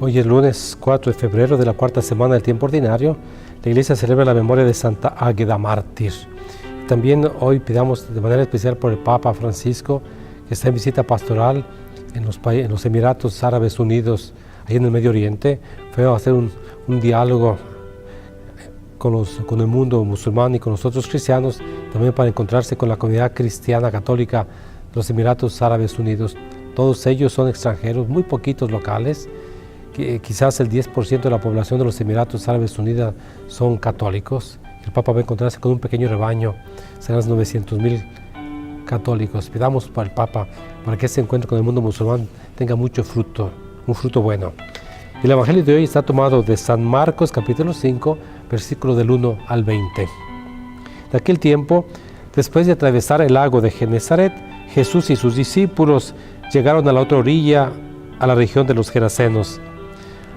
Hoy es lunes 4 de febrero de la cuarta semana del tiempo ordinario. La Iglesia celebra la memoria de Santa Águeda Mártir. También hoy pidamos de manera especial por el Papa Francisco, que está en visita pastoral en los Emiratos Árabes Unidos, ahí en el Medio Oriente. Fue a hacer un diálogo con el mundo musulmán y con los otros cristianos, también para encontrarse con la comunidad cristiana católica de los Emiratos Árabes Unidos. Todos ellos son extranjeros, muy poquitos locales. Quizás el 10% de la población de los Emiratos Árabes Unidos son católicos. El Papa va a encontrarse con un pequeño rebaño, serán 900,000 católicos. Pidamos para el Papa, para que este encuentro con el mundo musulmán tenga mucho fruto, un fruto bueno. El Evangelio de hoy está tomado de San Marcos, capítulo 5, versículo del 1 al 20. De aquel tiempo, después de atravesar el lago de Genesaret, Jesús y sus discípulos llegaron a la otra orilla, a la región de los Gerasenos.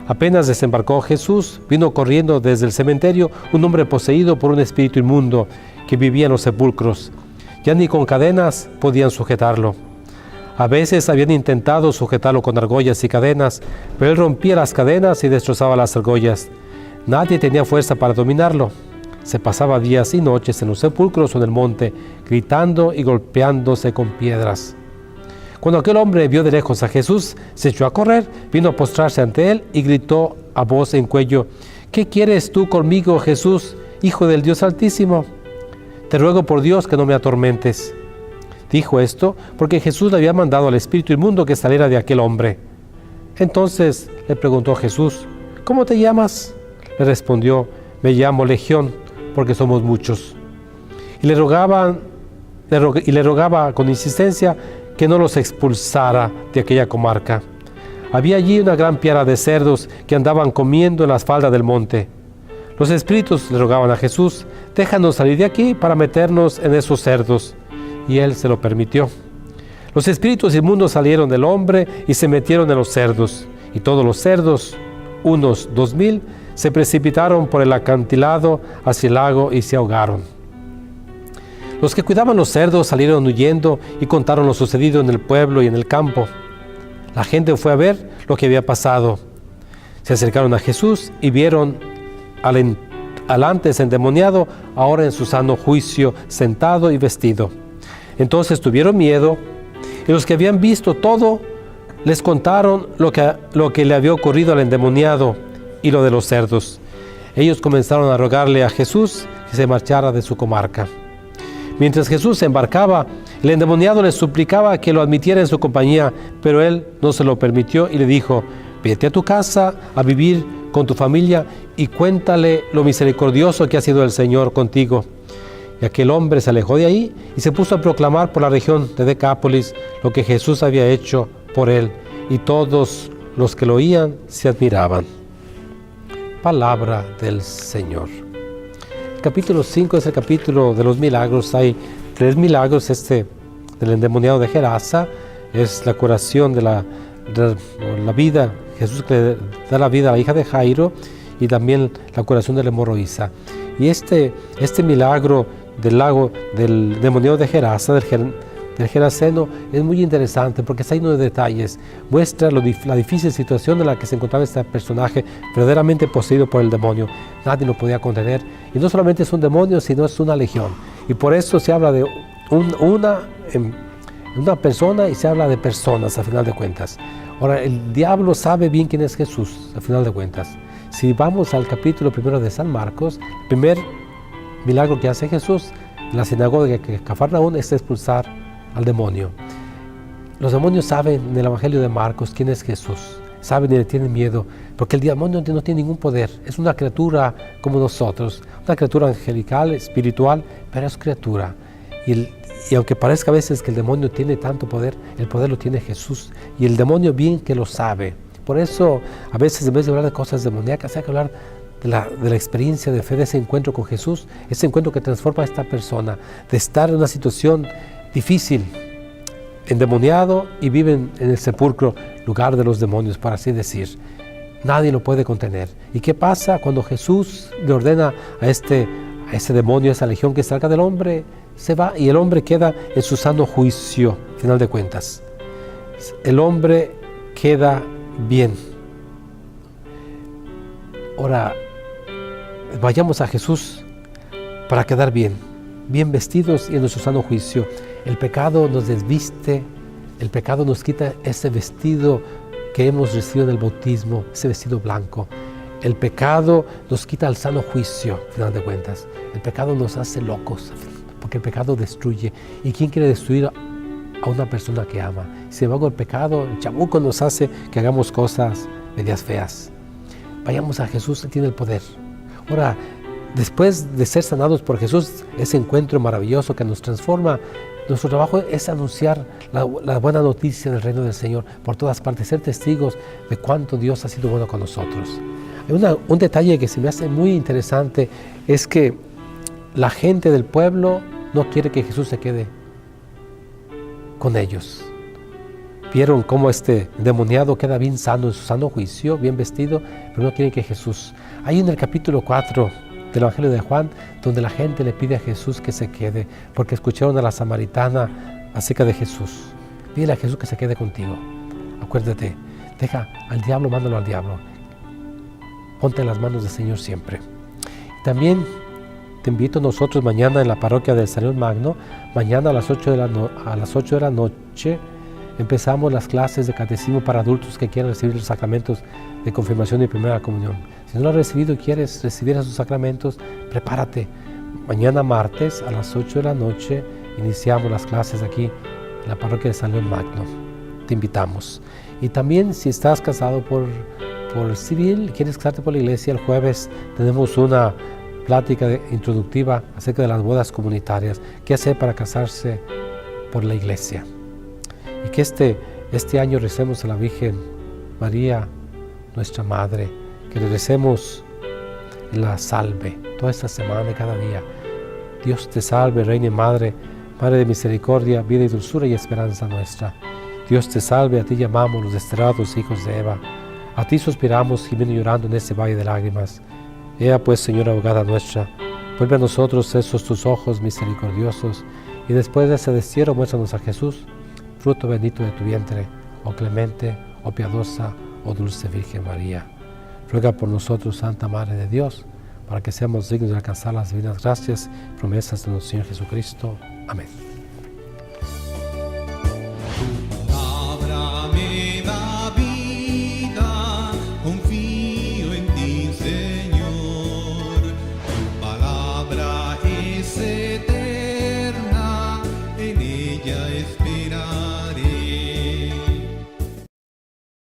Apenas desembarcó Jesús, vino corriendo desde el cementerio un hombre poseído por un espíritu inmundo que vivía en los sepulcros. Ya ni con cadenas podían sujetarlo. A veces habían intentado sujetarlo con argollas y cadenas, pero él rompía las cadenas y destrozaba las argollas. Nadie tenía fuerza para dominarlo. Se pasaba días y noches en los sepulcros o en el monte, gritando y golpeándose con piedras. Cuando aquel hombre vio de lejos a Jesús, se echó a correr, vino a postrarse ante él y gritó a voz en cuello: ¿Qué quieres tú conmigo, Jesús, Hijo del Dios Altísimo? Te ruego por Dios que no me atormentes. Dijo esto porque Jesús le había mandado al espíritu inmundo que saliera de aquel hombre. Entonces le preguntó Jesús: ¿Cómo te llamas? Le respondió: Me llamo Legión, porque somos muchos. Y le rogaba con insistencia que no los expulsara de aquella comarca. Había allí una gran piara de cerdos que andaban comiendo en las faldas del monte. Los espíritus le rogaban a Jesús: déjanos salir de aquí para meternos en esos cerdos. Y él se lo permitió. Los espíritus inmundos salieron del hombre y se metieron en los cerdos. Y todos los cerdos, unos 2,000, se precipitaron por el acantilado hacia el lago y se ahogaron. Los que cuidaban los cerdos salieron huyendo y contaron lo sucedido en el pueblo y en el campo. La gente fue a ver lo que había pasado. Se acercaron a Jesús y vieron al antes endemoniado, ahora en su sano juicio, sentado y vestido. Entonces tuvieron miedo, y los que habían visto todo les contaron lo que le había ocurrido al endemoniado y lo de los cerdos. Ellos comenzaron a rogarle a Jesús que se marchara de su comarca. Mientras Jesús se embarcaba, el endemoniado le suplicaba que lo admitiera en su compañía, pero él no se lo permitió y le dijo: vete a tu casa a vivir con tu familia y cuéntale lo misericordioso que ha sido el Señor contigo. Y aquel hombre se alejó de ahí y se puso a proclamar por la región de Decápolis lo que Jesús había hecho por él, y todos los que lo oían se admiraban. Palabra del Señor. El capítulo 5 es el capítulo de los milagros. Hay 3 milagros. Del endemoniado de Gerasa es la curación de la vida, Jesús que le da la vida a la hija de Jairo, y también la curación de la hemorroísa. Y este milagro del endemoniado de Gerasa, del Geraseno, es muy interesante porque está lleno de detalles. Muestra la difícil situación en la que se encontraba este personaje verdaderamente poseído por el demonio. Nadie lo podía contener. Y no solamente es un demonio, sino es una legión. Y por eso se habla de una persona y se habla de personas, a final de cuentas. Ahora, el diablo sabe bien quién es Jesús, a final de cuentas. Si vamos al capítulo 1 de San Marcos, el primer milagro que hace Jesús en la sinagoga de Cafarnaún es expulsar al demonio. Los demonios saben en el Evangelio de Marcos quién es Jesús, saben y le tienen miedo, porque el demonio no tiene ningún poder, es una criatura como nosotros, una criatura angelical, espiritual, pero es criatura. Y aunque parezca a veces que el demonio tiene tanto poder, el poder lo tiene Jesús, y el demonio bien que lo sabe. Por eso, a veces en vez de hablar de cosas demoníacas, hay que hablar de la experiencia de fe, de ese encuentro con Jesús, ese encuentro que transforma a esta persona, de estar en una situación difícil, endemoniado, y vive en el sepulcro, lugar de los demonios, por así decir. Nadie lo puede contener. ¿Y qué pasa cuando Jesús le ordena a ese demonio, a esa legión que salga del hombre? Se va y el hombre queda en su sano juicio, al final de cuentas. El hombre queda bien. Ahora, vayamos a Jesús para quedar bien vestidos y en nuestro sano juicio. El pecado nos desviste, el pecado nos quita ese vestido que hemos recibido en el bautismo, ese vestido blanco. El pecado nos quita el sano juicio, al final de cuentas. El pecado nos hace locos, porque el pecado destruye. ¿Y quién quiere destruir a una persona que ama? Sin embargo, el pecado, el chamuco, nos hace que hagamos cosas medias feas. Vayamos a Jesús, Él tiene el poder. Ahora, después de ser sanados por Jesús, ese encuentro maravilloso que nos transforma, nuestro trabajo es anunciar la buena noticia del reino del Señor por todas partes, ser testigos de cuánto Dios ha sido bueno con nosotros. Hay un detalle que se me hace muy interesante, es que la gente del pueblo no quiere que Jesús se quede con ellos. Vieron cómo este endemoniado queda bien sano, en su sano juicio, bien vestido, pero no quieren que Jesús. Hay en el capítulo 4 del Evangelio de Juan, donde la gente le pide a Jesús que se quede, porque escucharon a la samaritana acerca de Jesús. Pídele a Jesús que se quede contigo. Acuérdate, deja al diablo, mándalo al diablo. Ponte en las manos del Señor siempre. También te invito nosotros mañana en la parroquia del Salón Magno, mañana a las 8 de la noche, empezamos las clases de catecismo para adultos que quieran recibir los sacramentos de confirmación y primera comunión. Si no lo has recibido y quieres recibir esos sacramentos, prepárate. Mañana martes a las 8 de la noche iniciamos las clases aquí en la parroquia del Salón Magno. Te invitamos. Y también si estás casado por el civil, quieres casarte por la iglesia, el jueves tenemos una plática introductiva acerca de las bodas comunitarias. ¿Qué hacer para casarse por la iglesia? Y que este año recemos a la Virgen María, nuestra Madre, que le recemos la salve toda esta semana y cada día. Dios te salve, Reina y Madre, Madre de misericordia, vida y dulzura y esperanza nuestra. Dios te salve, a ti llamamos los desterrados hijos de Eva. A ti suspiramos, gimiendo y llorando en este valle de lágrimas. Ea pues, Señora abogada nuestra, vuelve a nosotros esos tus ojos misericordiosos, y después de ese destierro muéstranos a Jesús, fruto bendito de tu vientre, oh clemente, oh piadosa, oh dulce Virgen María. Ruega por nosotros, Santa Madre de Dios, para que seamos dignos de alcanzar las divinas gracias y promesas de nuestro Señor Jesucristo. Amén. Eterna, en ella esperar.